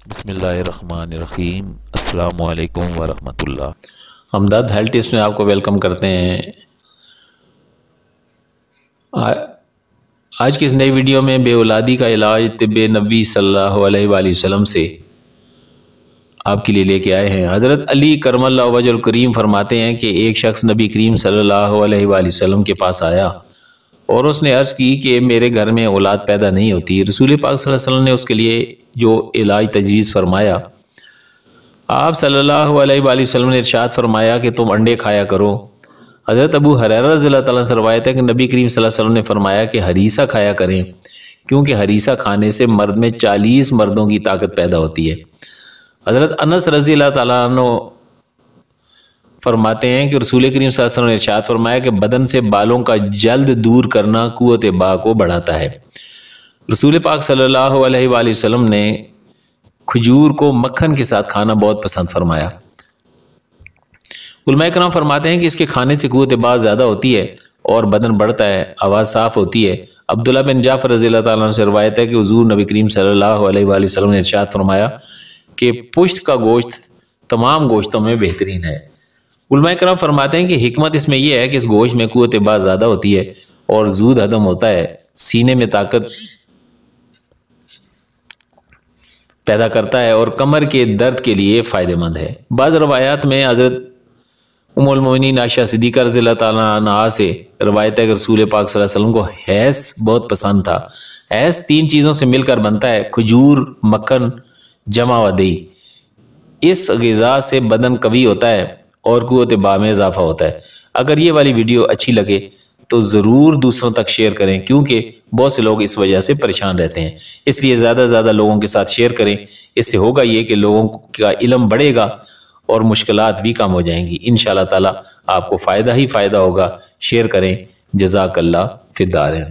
بسم اللہ الرحمن الرحیم۔ السلام علیکم ورحمۃ اللہ۔ ہمدرد ہیلتھ ٹپس میں آپ کو ویلکم کرتے ہیں۔ آج کی اس نئی ویڈیو میں بے اولادی کا علاج طب نبوی صلی اللہ علیہ وآلہ وسلم سے آپ کے لیے لے کے آئے ہیں۔ حضرت علی کرم اللہ وجہ الکریم فرماتے ہیں کہ ایک شخص نبی کریم صلی اللہ علیہ وآلہ وسلم کے پاس آیا اور اس نے عرض کی کہ میرے گھر میں اولاد پیدا نہیں ہوتی۔ رسول پاک صلی اللہ علیہ وسلم نے اس کے لیے جو علاج تجویز فرمایا، آپ صلی اللہ علیہ وآلہ وسلم نے ارشاد فرمایا کہ تم انڈے کھایا کرو۔ حضرت ابو ہریرہ رضی اللہ تعالیٰ سے روایت ہے کہ نبی کریم صلی اللہ علیہ وسلم نے فرمایا کہ ہریسہ کھایا کریں، کیونکہ ہریسہ کھانے سے مرد میں 40 مردوں کی طاقت پیدا ہوتی ہے۔ حضرت انس رضی اللہ تعالیٰ عنہ فرماتے ہیں کہ رسول کریم صلی اللہ علیہ وسلم نے ارشاد فرمایا کہ بدن سے بالوں کا جلد دور کرنا قوت با کو بڑھاتا ہے۔ رسول پاک صلی اللہ علیہ وآلہ وسلم نے کھجور کو مکھن کے ساتھ کھانا بہت پسند فرمایا۔ علماء کرام فرماتے ہیں کہ اس کے کھانے سے قوت با زیادہ ہوتی ہے اور بدن بڑھتا ہے، آواز صاف ہوتی ہے۔ عبداللہ بن جعفر رضی اللہ تعالیٰ عنہ سے روایت ہے کہ حضور نبی کریم صلی اللہ علیہ وآلہ وسلم نے ارشاد فرمایا کہ پشت کا گوشت تمام گوشتوں میں بہترین ہے۔ علماء کرام فرماتے ہیں کہ حکمت اس میں یہ ہے کہ اس گوشت میں قوت با زیادہ ہوتی ہے اور زود ہضم ہوتا ہے، سینے میں طاقت پیدا کرتا ہے اور کمر کے درد کے لیے فائدہ مند ہے۔ بعض روایات میں حضرت ام المؤمنین عائشہ صدیقہ رضی اللہ تعالیٰ عنہا سے روایت ہے کہ رسول پاک صلی اللہ علیہ وسلم کو حیض بہت پسند تھا۔ حیض 3 چیزوں سے مل کر بنتا ہے: کھجور، مکھن، جمع و دہی۔ اس غذا سے بدن قوی ہوتا ہے اور قوت با میں اضافہ ہوتا ہے۔ اگر یہ والی ویڈیو اچھی لگے تو ضرور دوسروں تک شیئر کریں، کیونکہ بہت سے لوگ اس وجہ سے پریشان رہتے ہیں۔ اس لیے زیادہ سے زیادہ لوگوں کے ساتھ شیئر کریں۔ اس سے ہوگا یہ کہ لوگوں کا علم بڑھے گا اور مشکلات بھی کم ہو جائیں گی۔ انشاءاللہ تعالی آپ کو فائدہ ہی فائدہ ہوگا۔ شیئر کریں۔ جزاک اللہ فی الدارین۔